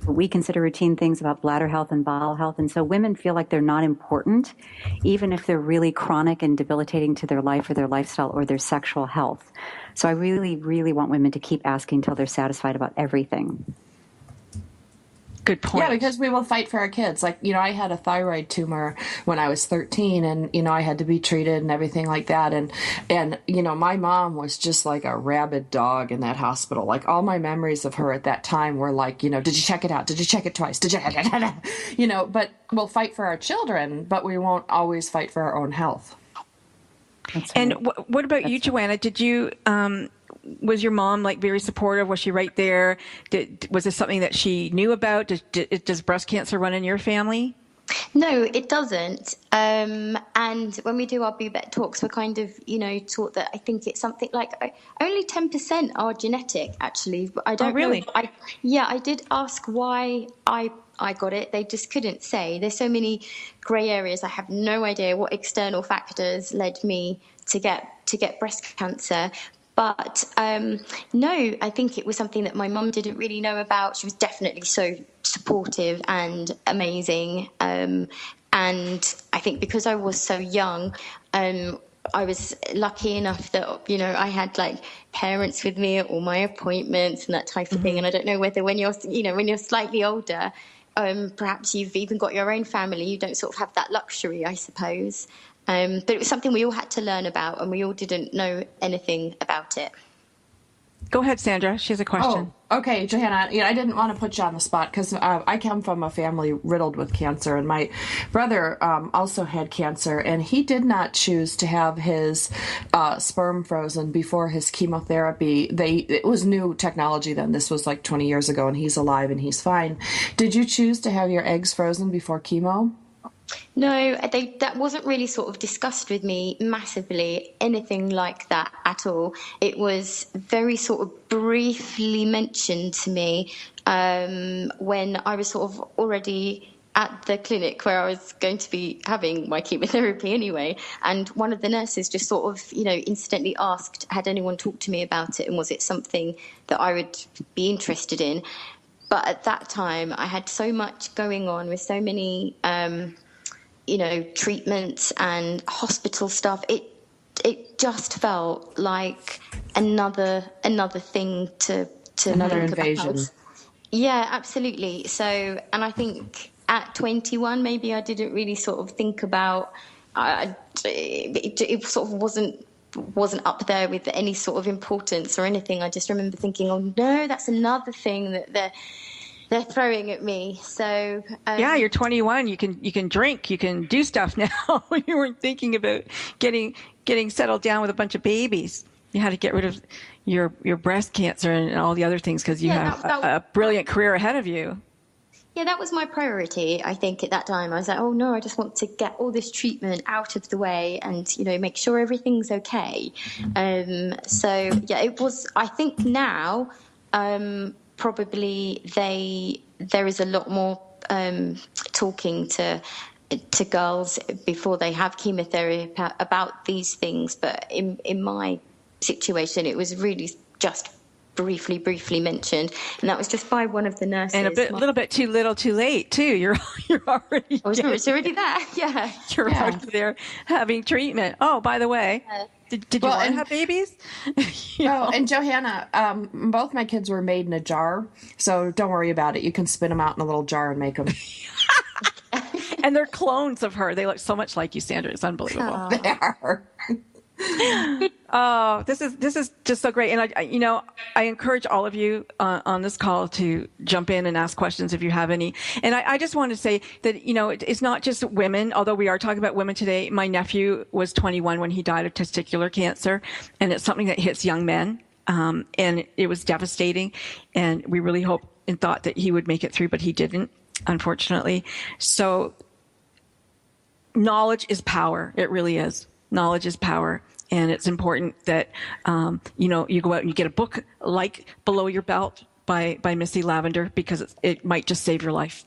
what we consider routine things about bladder health and bowel health. And so women feel like they're not important, even if they're really chronic and debilitating to their life or their lifestyle or their sexual health. So I really, really want women to keep asking until they're satisfied about everything. Good point. Yeah, because we will fight for our kids. I had a thyroid tumor when I was 13 and, I had to be treated and everything like that. And my mom was just like a rabid dog in that hospital. All my memories of her at that time were did you check it out? Did you check it twice? Did you, but we'll fight for our children, but we won't always fight for our own health. That's and right. What about you, Joanna? Did you, was your mom very supportive? Was she right there? Was this something that she knew about? Does breast cancer run in your family? No, it doesn't. And when we do our Boobette talks, we're kind of, taught that I think it's something like only 10% are genetic, actually. I don't really know. I did ask why I got it. They just couldn't say. There's so many grey areas. I have no idea what external factors led me to get breast cancer. But no, I think it was something that my mum didn't really know about. She was definitely so supportive and amazing. And I think because I was so young, I was lucky enough that, I had parents with me at all my appointments and that type of thing. And I don't know whether when you're slightly older, perhaps you've even got your own family, you don't sort of have that luxury, I suppose. But it was something we all had to learn about, and we all didn't know anything about it. Go ahead, Sandra. She has a question. Oh, okay, Johanna. I didn't want to put you on the spot because I come from a family riddled with cancer, and my brother also had cancer, and he did not choose to have his sperm frozen before his chemotherapy. It was new technology then. This was 20 years ago, and he's alive and he's fine. Did you choose to have your eggs frozen before chemo? No, that wasn't really sort of discussed with me massively, anything like that at all. It was very sort of briefly mentioned to me when I was sort of already at the clinic where I was going to be having my chemotherapy anyway. And one of the nurses just sort of, incidentally asked, had anyone talked to me about it, and was it something that I would be interested in? But at that time, I had so much going on with so many, treatments and hospital stuff. It just felt like another thing to another think invasion. about. Yeah, absolutely. So, and I think at 21, maybe I didn't really sort of think about. It sort of wasn't up there with any sort of importance or anything. I just remember thinking, oh no, that's another thing that they're throwing at me. So yeah, you're 21. You can drink. You can do stuff now. You weren't thinking about getting settled down with a bunch of babies. You had to get rid of your breast cancer and all the other things because you have a brilliant career ahead of you. Yeah, that was my priority, I think, at that time. I was like, oh, no, I just want to get all this treatment out of the way and, make sure everything's okay. So, yeah, it was, I think now, probably there is a lot more talking to girls before they have chemotherapy about these things. But in my situation, it was really just briefly mentioned, and that was just by one of the nurses. And a little bit too little, too late too. You're already. Oh, it's already there. Yeah, you're already there having treatment. Oh, by the way, did you want to have babies? And Johanna, both my kids were made in a jar, so don't worry about it. You can spin them out in a little jar and make them. And they're clones of her. They look so much like you, Sandra. It's unbelievable. Oh. They are. Oh, this is just so great. And I encourage all of you on this call to jump in and ask questions if you have any. And I just want to say that, it's not just women, although we are talking about women today. My nephew was 21 when he died of testicular cancer, and it's something that hits young men. And it was devastating. And we really hoped and thought that he would make it through, but he didn't, unfortunately. So knowledge is power. It really is. Knowledge is power. And it's important that, you go out and you get a book like Below Your Belt by Missy Lavender, because it might just save your life.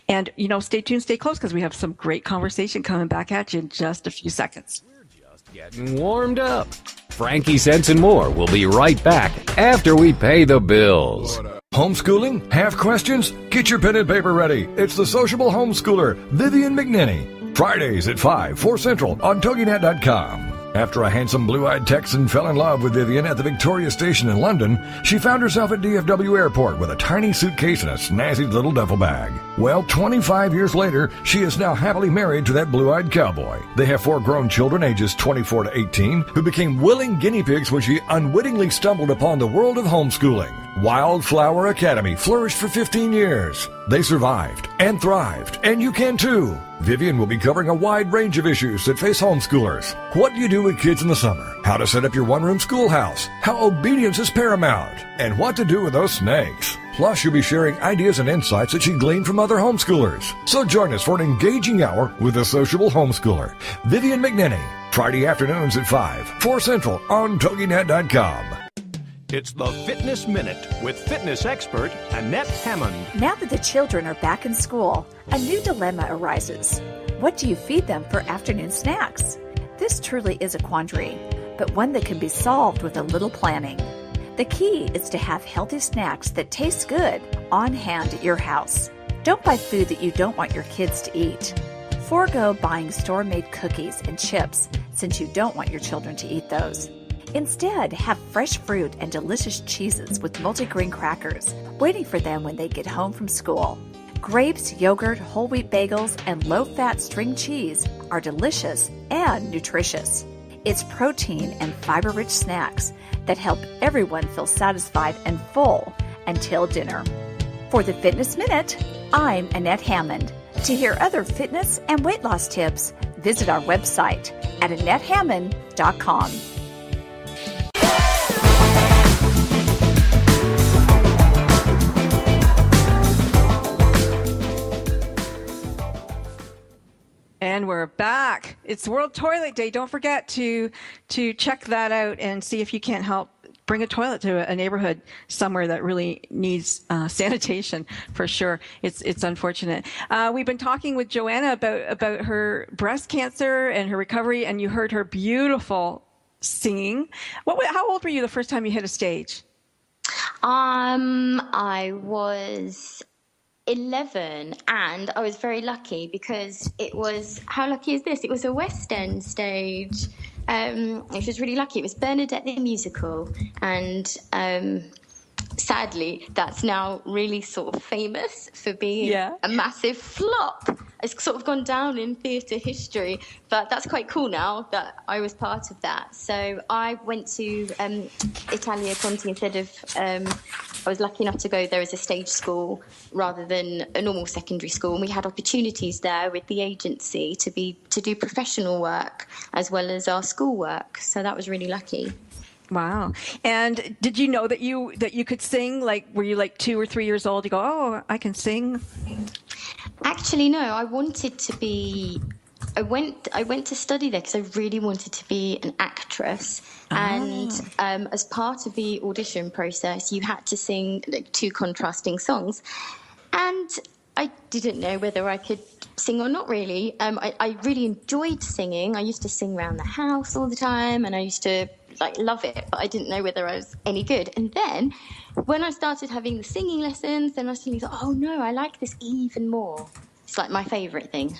And, stay tuned, stay close, because we have some great conversation coming back at you in just a few seconds. We're just getting warmed up. FrankieSense and more will be right back after we pay the bills. Homeschooling? Have questions? Get your pen and paper ready. It's the sociable homeschooler, Vivian McNinney. Fridays at 5, 4 Central on TogiNet.com. After a handsome blue-eyed Texan fell in love with Vivian at the Victoria Station in London, she found herself at DFW Airport with a tiny suitcase and a snazzy little duffel bag. Well, 25 years later, she is now happily married to that blue-eyed cowboy. They have 4 grown children ages 24 to 18 who became willing guinea pigs when she unwittingly stumbled upon the world of homeschooling. Wildflower Academy flourished for 15 years. They survived and thrived, and you can too. Vivian will be covering a wide range of issues that face homeschoolers. What do you do with kids in the summer? How to set up your one-room schoolhouse? How obedience is paramount? And what to do with those snakes? Plus, you'll be sharing ideas and insights that she gleaned from other homeschoolers. So join us for an engaging hour with the sociable homeschooler, Vivian McNinney. Friday afternoons at 5, 4 Central on TogiNet.com. It's the Fitness Minute with fitness expert Annette Hammond. Now that the children are back in school, a new dilemma arises. What do you feed them for afternoon snacks? This truly is a quandary, but one that can be solved with a little planning. The key is to have healthy snacks that taste good on hand at your house. Don't buy food that you don't want your kids to eat. Forego buying store-made cookies and chips since you don't want your children to eat those. Instead, have fresh fruit and delicious cheeses with multigrain crackers waiting for them when they get home from school. Grapes, yogurt, whole wheat bagels, and low-fat string cheese are delicious and nutritious. It's protein and fiber-rich snacks that help everyone feel satisfied and full until dinner. For the Fitness Minute, I'm Annette Hammond. To hear other fitness and weight loss tips, visit our website at AnnetteHammond.com. It's World Toilet Day. Don't forget to check that out and see if you can't help bring a toilet to a neighborhood somewhere that really needs sanitation, for sure. It's unfortunate. We've been talking with Joanna about her breast cancer and her recovery, and you heard her beautiful singing. How old were you the first time you hit a stage? I was 11, and I was very lucky because it was, how lucky is this? It was a West End stage, which was really lucky. It was Bernadette the Musical, and sadly, that's now really sort of famous for being a massive flop. It's sort of gone down in theatre history, but that's quite cool now that I was part of that. So I went to Italia Conti instead of, I was lucky enough to go there as a stage school rather than a normal secondary school. And we had opportunities there with the agency to do professional work as well as our school work. So that was really lucky. Wow. And did you know that you could sing? Like, were you like 2 or 3 years old? You go, oh, I can sing. Actually, no, I wanted to be, I went to study there because I really wanted to be an actress. And as part of the audition process, you had to sing like 2 contrasting songs. And I didn't know whether I could sing or not, really. I really enjoyed singing. I used to sing around the house all the time, and I used to love it, but I didn't know whether I was any good. And then when I started having the singing lessons, then I suddenly thought, oh no, I like this even more. It's like my favourite thing.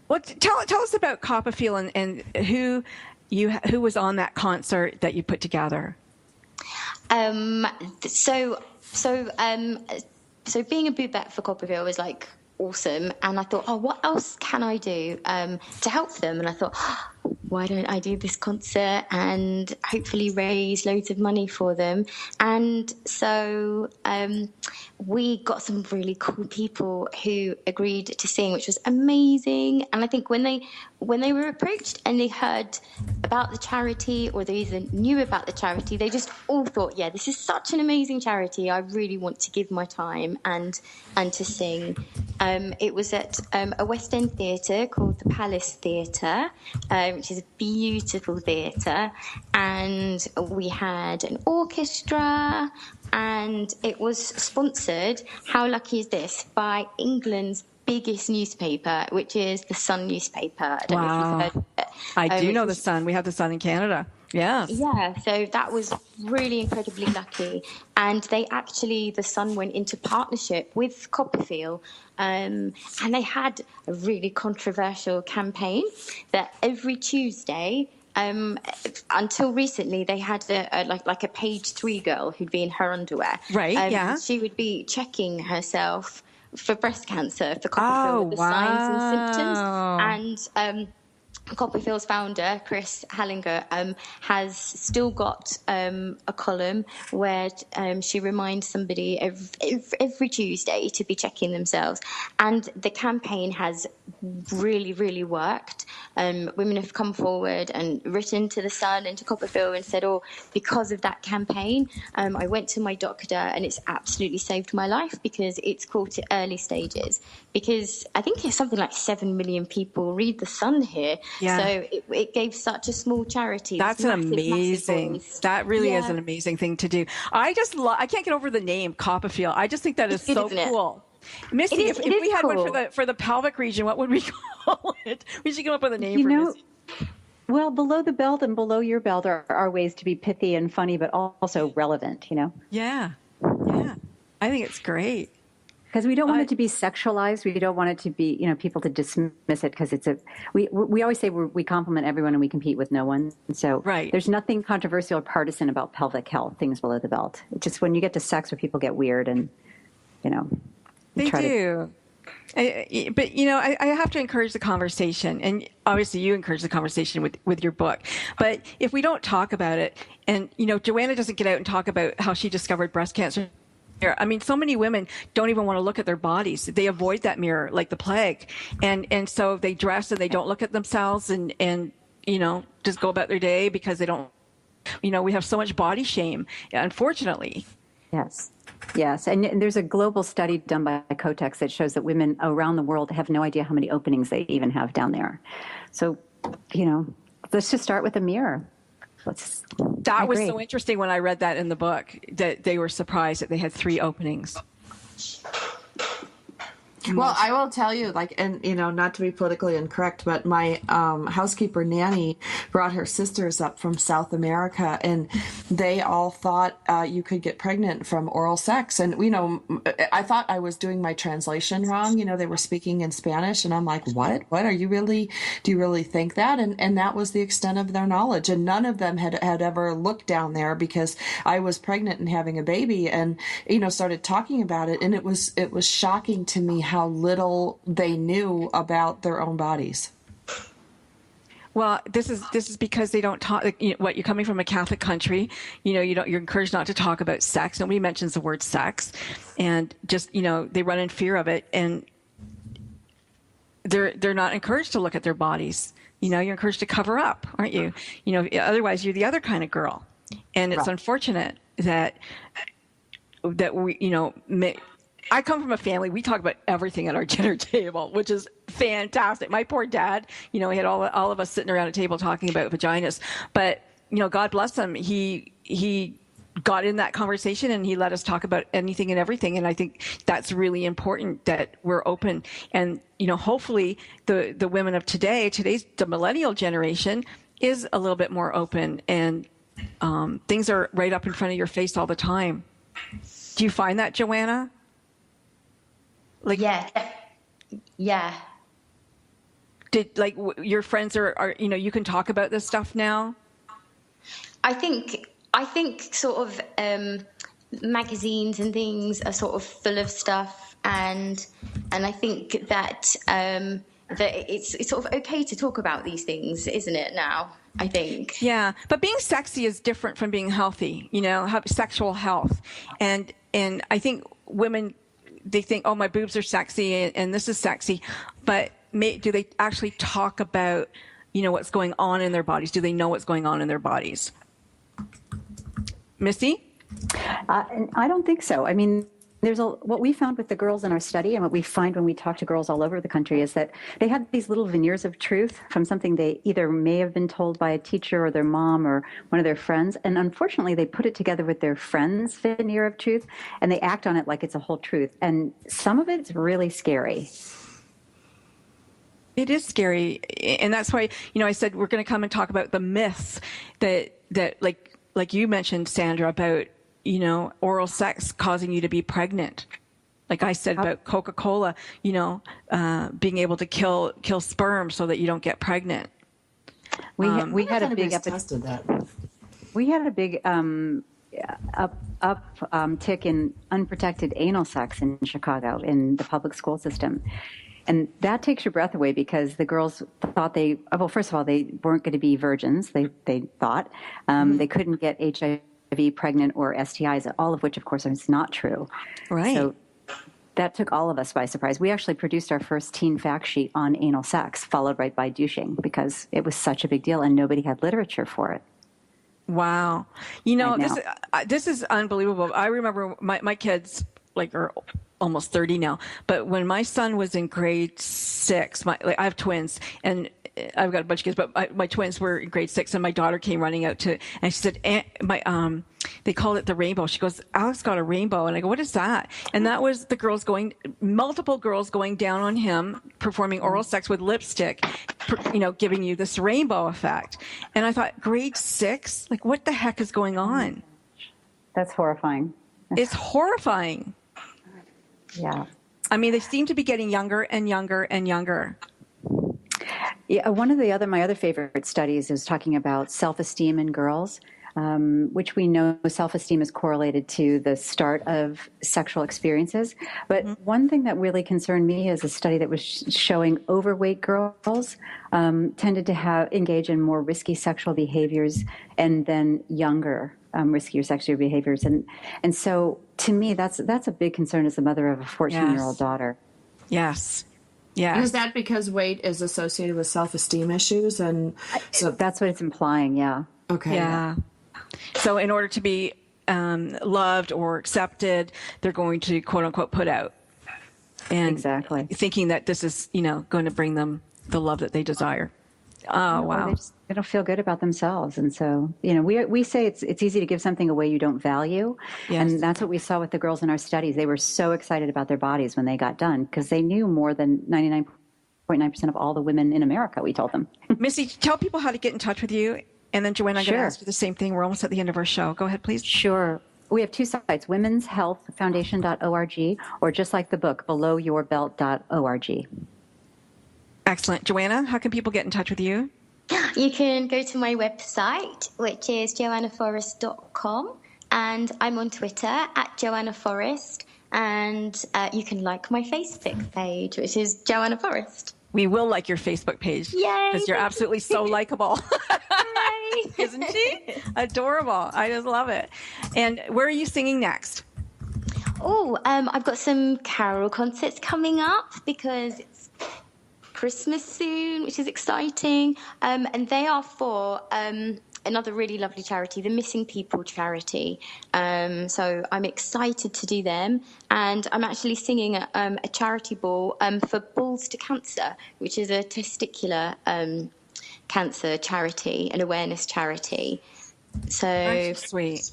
Well, tell us about Copperfield and who was on that concert that you put together. So being a Boobette for Copperfield was like awesome, and I thought, oh, what else can I do to help them? And I thought, why don't I do this concert and hopefully raise loads of money for them? And so we got some really cool people who agreed to sing, which was amazing. And I think when they were approached and they heard about the charity, or they even knew about the charity, they just all thought, yeah, this is such an amazing charity. I really want to give my time and to sing. It was at a West End theatre called the Palace Theatre, which is a beautiful theatre, and we had an orchestra, and it was sponsored, how lucky is this, by England's biggest newspaper, which is the Sun newspaper. I don't know if you've heard of it. I do know the Sun. We have the Sun in Canada. Yes. Yeah, so that was really incredibly lucky. And the Sun went into partnership with Copperfield, and they had a really controversial campaign that every Tuesday, until recently, they had a page 3 girl who'd be in her underwear. Right, yeah. She would be checking herself for breast cancer for Copperfield with the signs and symptoms. And Copperfield's founder, Chris Hallinger, has still got a column where she reminds somebody every Tuesday to be checking themselves. And the campaign has really, really worked. Women have come forward and written to the Sun and to Copperfield and said, oh, because of that campaign, I went to my doctor and it's absolutely saved my life because it's caught at early stages. Because I think it's something like 7 million people read the Sun here. Yeah. So it gave such a small charity. That's amazing. That really is an amazing thing to do. I can't get over the name Copperfield. I just think that is so cool. Missy, if we had cool. one for the pelvic region, what would we call it? We should come up with a name for Missy. Well, below the belt and below your belt are ways to be pithy and funny, but also relevant, Yeah. Yeah. I think it's great. Because we don't want it to be sexualized. We don't want it to be, people to dismiss it because we always say we compliment everyone and we compete with no one. So there's nothing controversial or partisan about pelvic health, things below the belt. It's just when you get to sex where people get weird and, They do. But, I have to encourage the conversation. And obviously you encourage the conversation with your book. But if we don't talk about it, and, Joanna doesn't get out and talk about how she discovered breast cancer. I mean, so many women don't even want to look at their bodies. They avoid that mirror like the plague. And so they dress and they don't look at themselves and just go about their day because they don't, we have so much body shame, unfortunately. Yes. Yes. And there's a global study done by Kotex that shows that women around the world have no idea how many openings they even have down there. So let's just start with a mirror. That was so interesting when I read that in the book, that they were surprised that they had 3 openings. Well, I will tell you, and not to be politically incorrect, but my housekeeper nanny brought her sisters up from South America, and they all thought you could get pregnant from oral sex. And I thought I was doing my translation wrong. They were speaking in Spanish, and I'm like, what? What do you really think that? And that was the extent of their knowledge. And none of them had ever looked down there, because I was pregnant and having a baby, and started talking about it, and it was shocking to me how little they knew about their own bodies. Well, this is because they don't talk. You're coming from a Catholic country. You're encouraged not to talk about sex. Nobody mentions the word sex, and just they run in fear of it, and they're not encouraged to look at their bodies. You're encouraged to cover up, aren't you? Otherwise you're the other kind of girl, and it's unfortunate that we I come from a family, we talk about everything at our dinner table, which is fantastic. My poor dad, he had all of us sitting around a table talking about vaginas. But, God bless him, he got in that conversation and he let us talk about anything and everything. And I think that's really important, that we're open. And, hopefully the women of the millennial generation is a little bit more open, and things are right up in front of your face all the time. Do you find that, Joanna? Yeah. Did your friends are you can talk about this stuff now? I think sort of magazines and things are sort of full of stuff, and I think that it's sort of okay to talk about these things, isn't it now? I think. Yeah, but being sexy is different from being healthy. Have sexual health, and I think women, they think, oh, my boobs are sexy and this is sexy, but do they actually talk about, what's going on in their bodies? Do they know what's going on in their bodies? Missy? I don't think so. I mean, what we found with the girls in our study, and what we find when we talk to girls all over the country, is that they had these little veneers of truth from something they either may have been told by a teacher or their mom or one of their friends. And unfortunately, they put it together with their friend's veneer of truth, and they act on it like it's a whole truth. And some of it's really scary. It is scary. And that's why, I said we're going to come and talk about the myths that like you mentioned, Sandra, about oral sex causing you to be pregnant. Like I said about Coca-Cola, being able to kill sperm so that you don't get pregnant. We had a big tested that. We had a big tick in unprotected anal sex in Chicago in the public school system. And that takes your breath away, because the girls thought first of all, they weren't going to be virgins. They thought they couldn't get HIV, pregnant, or STIs, all of which, of course, is not true. Right. So that took all of us by surprise. We actually produced our first teen fact sheet on anal sex, followed right by douching, because it was such a big deal and nobody had literature for it. Wow. This is unbelievable. I remember my kids are almost 30 now, but when my son was in grade 6, I have twins, and I've got a bunch of kids, but my twins were in grade 6, and my daughter came running out and she said, they called it the rainbow. She goes, Alex got a rainbow. And I go, what is that? And that was the multiple girls going down on him, performing oral sex with lipstick, giving you this rainbow effect. And I thought, grade 6? What the heck is going on? That's horrifying. It's horrifying. Yeah. I mean, they seem to be getting younger and younger and younger. Yeah, my other favorite studies is talking about self-esteem in girls, which we know self-esteem is correlated to the start of sexual experiences. But one thing that really concerned me is a study that was showing overweight girls tended to engage in more risky sexual behaviors, and then younger riskier sexual behaviors. And so to me, that's a big concern as the mother of a 14-year-old daughter. Yes. Yeah. And is that because weight is associated with self-esteem issues? And so that's what it's implying. Yeah. Okay. Yeah. So in order to be loved or accepted, they're going to quote unquote put out. And exactly. Thinking that this is, going to bring them the love that they desire. Oh, wow. They don't feel good about themselves. And so, we say it's easy to give something away you don't value. Yes. And that's what we saw with the girls in our studies. They were so excited about their bodies when they got done because they knew more than 99.9% of all the women in America, we told them. Missy, tell people how to get in touch with you. And then, Joanna, I'm going to ask you the same thing. We're almost at the end of our show. Go ahead, please. Sure. We have two sites, womenshealthfoundation.org or just like the book, belowyourbelt.org. Excellent. Joanna, how can people get in touch with you? You can go to my website, which is joannaforrest.com, and I'm on Twitter at Joanna Forrest, and you can like my Facebook page, which is Joanna Forrest. We will like your Facebook page. Yay! Because you're absolutely so likable. Isn't she? Adorable. I just love it. And where are you singing next? Oh, I've got some carol concerts coming up because it's Christmas soon, which is exciting. And they are for another really lovely charity, the Missing People charity. So I'm excited to do them. And I'm actually singing at a charity ball for Balls to Cancer, which is a testicular cancer charity, an awareness charity. So that's sweet.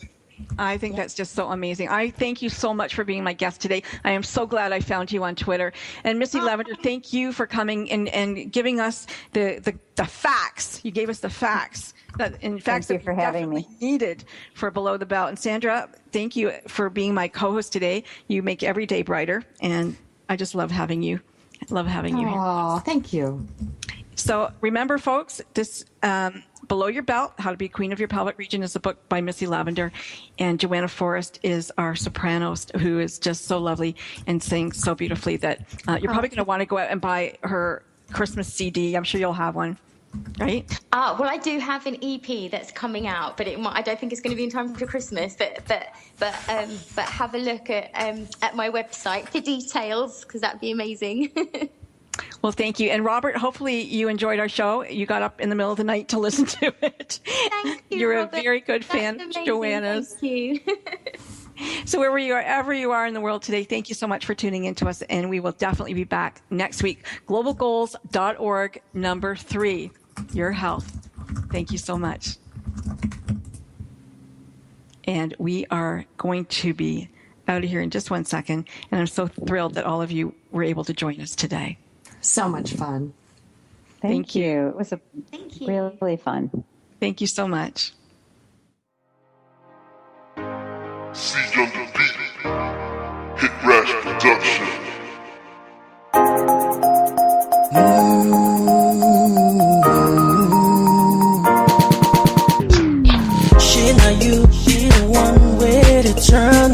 I think that's just so amazing. I thank you so much for being my guest today. I am so glad I found you on Twitter. And Missy Lavender, thank you for coming and giving us the facts. You gave us the facts. That in fact thank you for having me. Needed for Below the Belt. And Sandra, thank you for being my co-host today. You make every day brighter, and I just love having you. Love having you here. Oh, thank you. So remember, folks, this Below Your Belt, How to Be Queen of Your Pelvic Region is a book by Missy Lavender, and Joanna Forrest is our soprano who is just so lovely and sings so beautifully that you're probably going to want to go out and buy her Christmas CD. I'm sure you'll have one. Right? Well, I do have an EP that's coming out, but I don't think it's going to be in time for Christmas. But have a look at my website for details, because that'd be amazing. Well, thank you. And Robert, hopefully you enjoyed our show. You got up in the middle of the night to listen to it. Thank you, You're Robert. A very good fan of Joanna's. Thank you. So wherever you are in the world today, thank you so much for tuning in to us. And we will definitely be back next week. globalgoals.org, number 3, your health. Thank you so much. And we are going to be out of here in just one second. And I'm so thrilled that all of you were able to join us today. So much fun. Thank you. It was really fun. Thank you so much. See on the beat. Hit Rash Production. Shit, now you be the one way to turn